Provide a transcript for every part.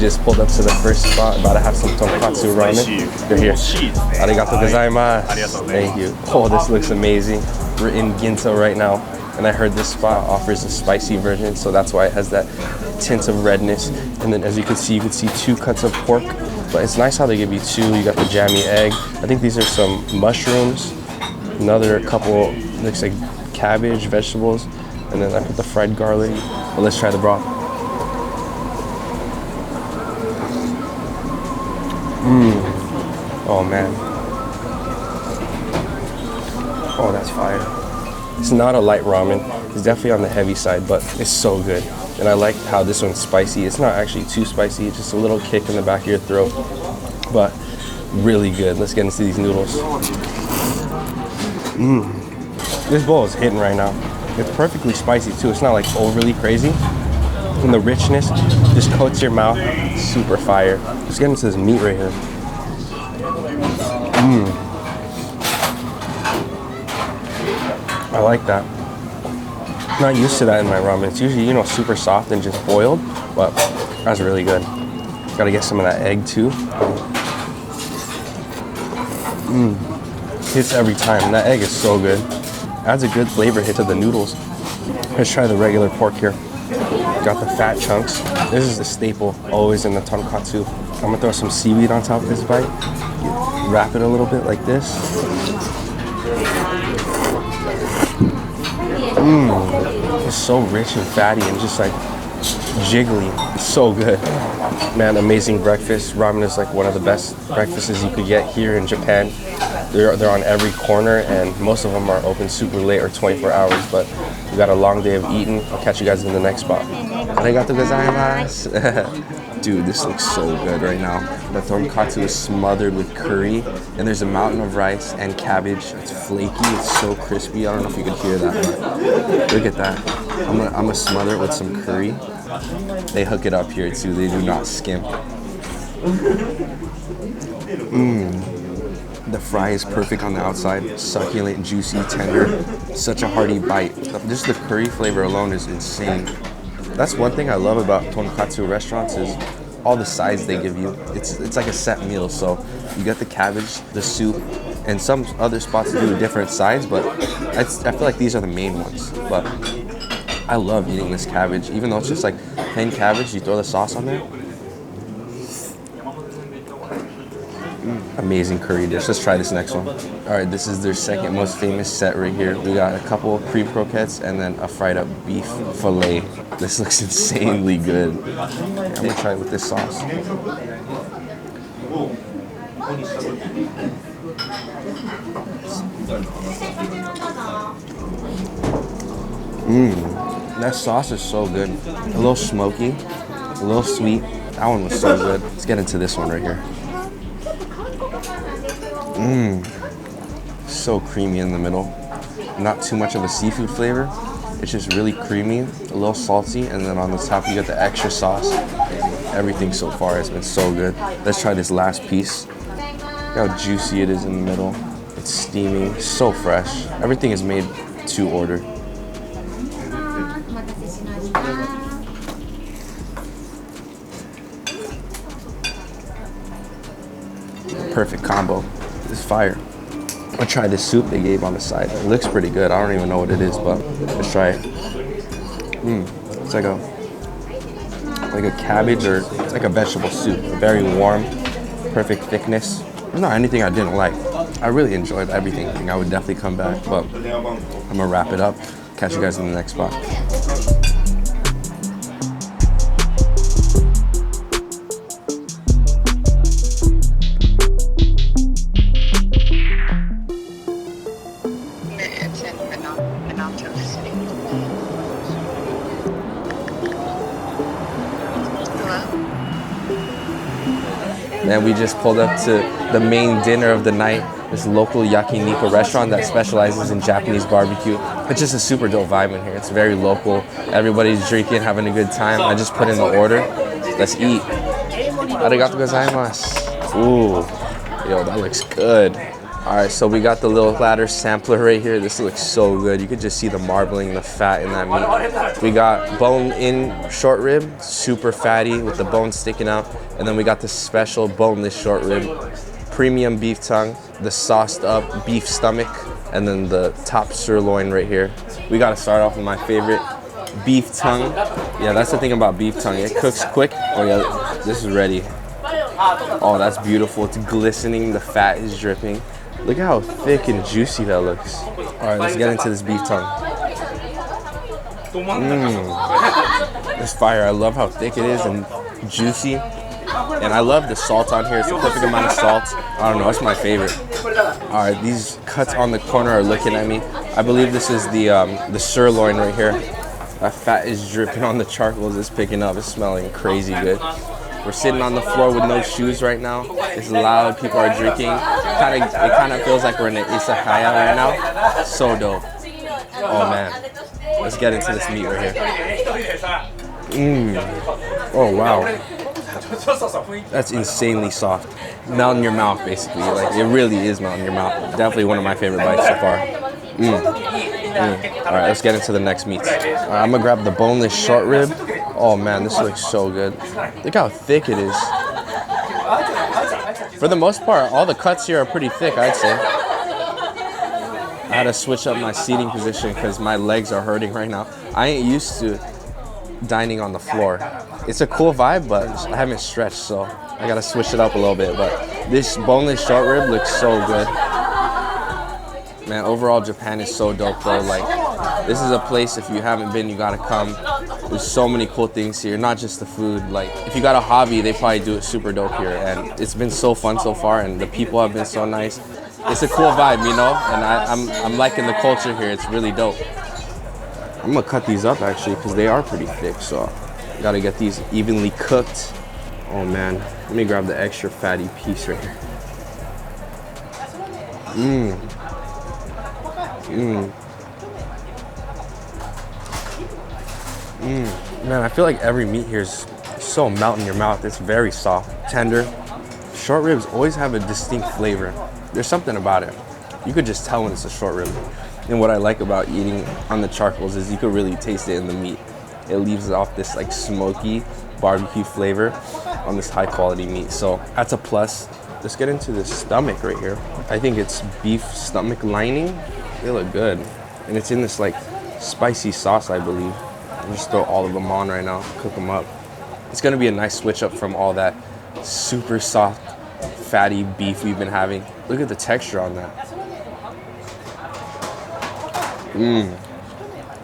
just pulled up to the first spot, about to have some tonkatsu ramen. They're here. Arigatou gozaimasu. Thank you. Oh, this looks amazing. We're in Ginza right now, and I heard this spot offers a spicy version, so that's why it has that tint of redness. And then as you can see 2 cuts of pork, but it's nice how they give you 2. You got the jammy egg. I think these are some mushrooms, another couple, looks like cabbage, vegetables, and then I put the fried garlic. Well, let's try the broth. Oh man. Oh, that's fire. It's not a light ramen. It's definitely on the heavy side, but it's so good. And I like how this one's spicy. It's not actually too spicy. It's just a little kick in the back of your throat, but really good. Let's get into these noodles. This bowl is hitting right now. It's perfectly spicy too. It's not like overly crazy. And the richness just coats your mouth. Super fire. Let's get into this meat right here. I like that. Not used to that in my ramen. It's usually, super soft and just boiled, but that's really good. Gotta get some of that egg too. Hits every time. That egg is so good. Adds a good flavor hit to the noodles. Let's try the regular pork here. Got the fat chunks. This is the staple, always in the tonkatsu. I'm gonna throw some seaweed on top of this bite. Wrap it a little bit like this. It's so rich and fatty and just like jiggly. It's so good. Man, amazing breakfast. Ramen is like one of the best breakfasts you could get here in Japan. They're on every corner, and most of them are open super late or 24 hours, but we got a long day of eating. I'll catch you guys in the next spot. Arigatou gozaimasu. Dude, this looks so good right now. The tonkatsu is smothered with curry, and there's a mountain of rice and cabbage. It's flaky, it's so crispy. I don't know if you could hear that, but look at that. I'm gonna smother it with some curry. They hook it up here too, they do not skimp. The fry is perfect on the outside, succulent, juicy, tender, such a hearty bite. Just the curry flavor alone is insane. That's one thing I love about tonkatsu restaurants is all the sides they give you. It's like a set meal, so you get the cabbage, the soup, and some other spots do different sides, but I feel like these are the main ones. But I love eating this cabbage, even though it's just like plain cabbage, you throw the sauce on there. Amazing curry dish. Let's try this next one. All right, this is their second most famous set right here. We got a couple of cream croquettes and then a fried up beef fillet. This looks insanely good. I'm gonna try it with this sauce. That sauce is so good. A little smoky, a little sweet. That one was so good. Let's get into this one right here. So creamy in the middle. Not too much of a seafood flavor. It's just really creamy, a little salty, and then on the top you get the extra sauce. Everything so far has been so good. Let's try this last piece. Look how juicy it is in the middle. It's steaming, so fresh. Everything is made to order. Perfect combo. It's fire. I'll try this soup they gave on the side. It looks pretty good. I don't even know what it is, but let's try it. It's like a cabbage, or it's like a vegetable soup. Very warm, perfect thickness. There's not anything I didn't like. I really enjoyed everything. I would definitely come back, but I'm gonna wrap it up. Catch you guys in the next spot. And we just pulled up to the main dinner of the night, this local Yakiniku restaurant that specializes in Japanese barbecue. It's just a super dope vibe in here. It's very local. Everybody's drinking, having a good time. I just put in the order. Let's eat. Arigatou gozaimasu. Ooh, yo, that looks good. All right, so we got the little platter sampler right here. This looks so good. You could just see the marbling, the fat in that meat. We got bone-in short rib, super fatty with the bone sticking out. And then we got the special boneless short rib, premium beef tongue, the sauced up beef stomach, and then the top sirloin right here. We gotta start off with my favorite, beef tongue. Yeah, that's the thing about beef tongue. It cooks quick. Oh yeah, this is ready. Oh, that's beautiful. It's glistening. The fat is dripping. Look at how thick and juicy that looks. All right, let's get into this beef tongue. This fire, I love how thick it is and juicy. And I love the salt on here. It's the perfect amount of salt. I don't know, it's my favorite. All right, these cuts on the corner are looking at me. I believe this is the sirloin right here. That fat is dripping on the charcoal. It's picking up. It's smelling crazy good. We're sitting on the floor with no shoes right now. It's loud. People are drinking. It kind of feels like we're in an Izakaya right now. So dope. Oh man. Let's get into this meat right here. Oh wow. That's insanely soft. Melt in your mouth, basically. Like it really is melt in your mouth. Definitely one of my favorite bites so far. All right, let's get into the next meats. I'm gonna grab the boneless short rib. Oh man, this looks so good. Look how thick it is. For the most part, all the cuts here are pretty thick, I'd say. I had to switch up my seating position because my legs are hurting right now. I ain't used to dining on the floor. It's a cool vibe, but I haven't stretched, so I gotta switch it up a little bit. But this boneless short rib looks so good. Man, overall Japan is so dope though. Like, this is a place, if you haven't been, you gotta come. There's so many cool things here, not just the food. Like, if you got a hobby, they probably do it super dope here. And it's been so fun so far, and the people have been so nice. It's a cool vibe, you know? And I'm liking the culture here. It's really dope. I'm gonna cut these up actually, because they are pretty thick, so gotta get these evenly cooked. Oh man, let me grab the extra fatty piece right here. Man, I feel like every meat here is so melt in your mouth. It's very soft, tender. Short ribs always have a distinct flavor. There's something about it. You could just tell when it's a short rib. And what I like about eating on the charcoals is you could really taste it in the meat. It leaves off this like smoky barbecue flavor on this high quality meat. So that's a plus. Let's get into the stomach right here. I think it's beef stomach lining. They look good. And it's in this like spicy sauce, I believe. I'll just throw all of them on right now, cook them up. It's gonna be a nice switch up from all that super soft, fatty beef we've been having. Look at the texture on that.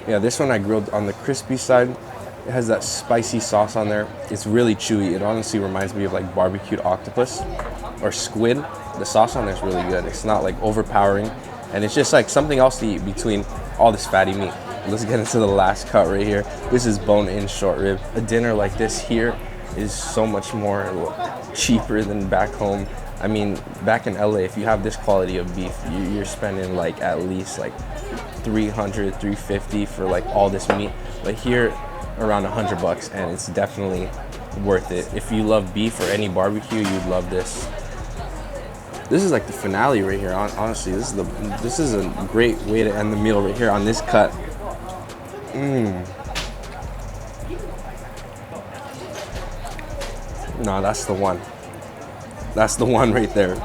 Yeah, this one I grilled on the crispy side. It has that spicy sauce on there. It's really chewy. It honestly reminds me of like barbecued octopus or squid. The sauce on there is really good. It's not like overpowering. And it's just like something else to eat between all this fatty meat. Let's get into the last cut right here. This is bone-in short rib. A dinner like this here is so much more cheaper than back home. I mean, back in LA, if you have this quality of beef, you're spending like at least like $300, $350 for like all this meat. But here, around $100, and it's definitely worth it. If you love beef or any barbecue, you'd love this. This is like the finale right here. Honestly, this is a great way to end the meal right here on this cut. No, that's the one. That's the one right there.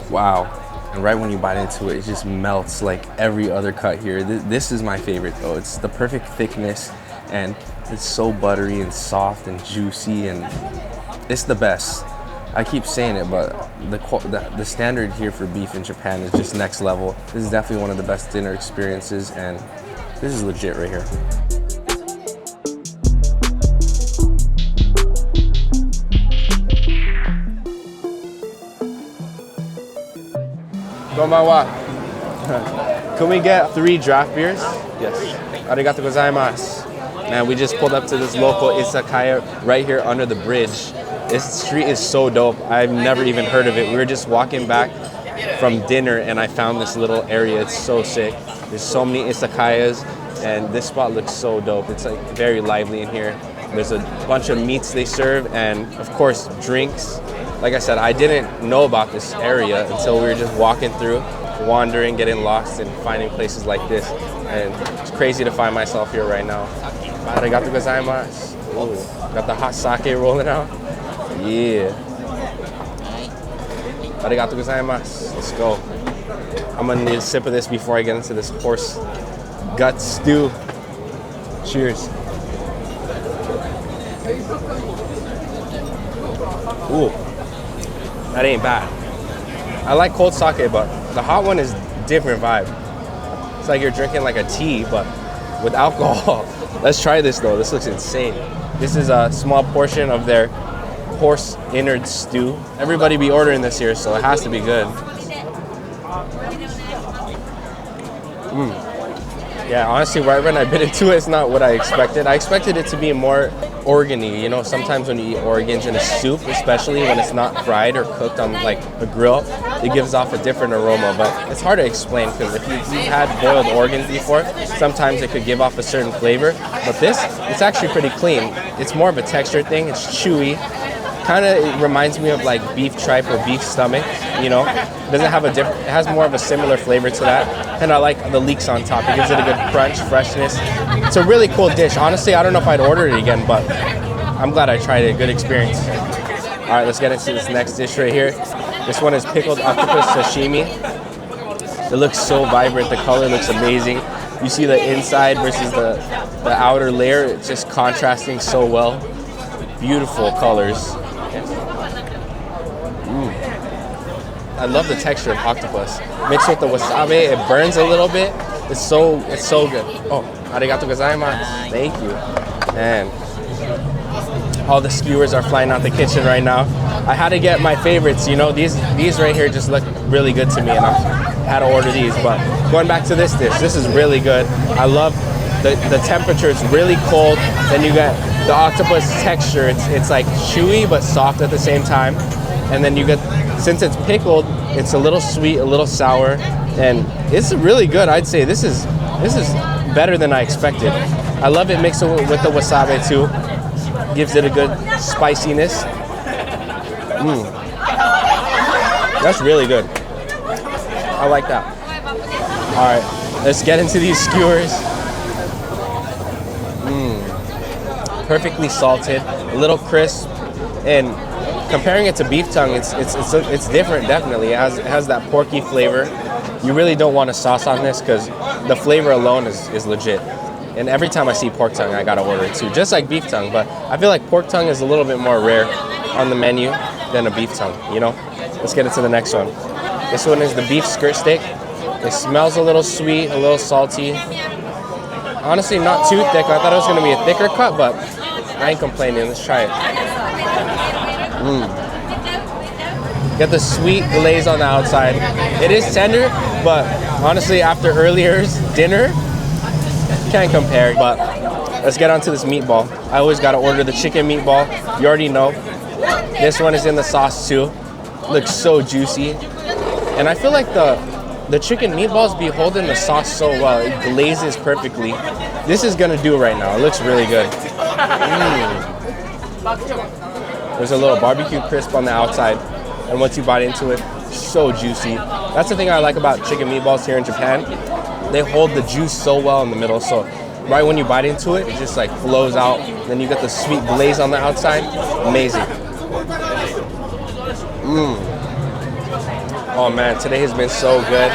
Wow. And right when you bite into it, it just melts like every other cut here. This is my favorite though. It's the perfect thickness, and it's so buttery and soft and juicy, and it's the best. I keep saying it, but the standard here for beef in Japan is just next level. This is definitely one of the best dinner experiences, and this is legit right here. Konbanwa. Can we get 3 draft beers? Yes. Arigatou gozaimasu. Man, we just pulled up to this local Izakaya right here under the bridge. This street is so dope. I've never even heard of it. We were just walking back from dinner and I found this little area. It's so sick. There's so many Izakayas and this spot looks so dope. It's like very lively in here. There's a bunch of meats they serve and of course drinks. Like I said, I didn't know about this area until we were just walking through. wandering, getting lost, and finding places like this. And it's crazy to find myself here right now. Arigatou gozaimasu. Ooh, got the hot sake rolling out. Yeah. Arigatou gozaimasu. Let's go. I'm gonna need a sip of this before I get into this horse gut stew. Cheers. Ooh, that ain't bad. I like cold sake, but the hot one is different vibe. It's like you're drinking like a tea, but with alcohol. Let's try this though. This looks insane. This is a small portion of their horse innard stew. Everybody be ordering this here, so it has to be good. Yeah, honestly, right when I bit into it, it's not what I expected. I expected it to be more organy. You know, sometimes when you eat organs in a soup, especially when it's not fried or cooked on like a grill, it gives off a different aroma. But it's hard to explain because if you've had boiled organs before, sometimes it could give off a certain flavor. But this, it's actually pretty clean. It's more of a texture thing. It's chewy. Kind of reminds me of like beef tripe or beef stomach, you know. It doesn't have a different, it has more of a similar flavor to that. And I like the leeks on top. It gives it a good crunch, freshness. It's a really cool dish. Honestly, I don't know if I'd order it again, but I'm glad I tried it. Good experience. All right, let's get into this next dish right here. This one is pickled octopus sashimi. It looks so vibrant. The color looks amazing. You see the inside versus the outer layer. It's just contrasting so well. Beautiful colors. I love the texture of octopus. Mixed with the wasabi, it burns a little bit. It's so good. Oh, arigatou gozaimasu. Thank you. And all the skewers are flying out the kitchen right now. I had to get my favorites, you know. These right here just look really good to me, and I had to order these. But going back to this dish, this is really good. I love the temperature. It's really cold. Then you get the octopus texture. It's like chewy but soft at the same time. And then you get, since it's pickled, it's a little sweet, a little sour, and it's really good. I'd say this is better than I expected. I love it mixed with the wasabi too. Gives it a good spiciness. That's really good. I like that. All right, let's get into these skewers. Perfectly salted, a little crisp, and comparing it to beef tongue, it's different. Definitely, it has that porky flavor. You really don't want a sauce on this because the flavor alone is legit. And every time I see pork tongue, I gotta order it too, just like beef tongue. But I feel like pork tongue is a little bit more rare on the menu than a beef tongue. You know. Let's get into the next one. This one is the beef skirt steak. It smells a little sweet, a little salty. Honestly, not too thick. I thought it was gonna be a thicker cut, but I ain't complaining. Let's try it. Get the sweet glaze on the outside. It is tender, but honestly, after earlier's dinner, can't compare. But let's get onto this meatball. I always gotta order the chicken meatball. You already know. This one is in the sauce too. Looks so juicy. And I feel like the chicken meatballs be holding the sauce so well. It glazes perfectly. This is gonna do right now. It looks really good. There's a little barbecue crisp on the outside, and once you bite into it, so juicy. That's the thing I like about chicken meatballs here in Japan. They hold the juice so well in the middle, so right when you bite into it, it just like flows out. Then you get the sweet glaze on the outside. Amazing. Oh man, today has been so good.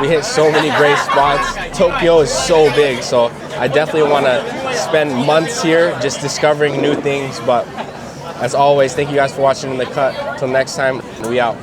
We hit so many great spots. Tokyo is so big, so I definitely want to spend months here just discovering new things. But as always, thank you guys for watching In The Cut. Till next time, we out.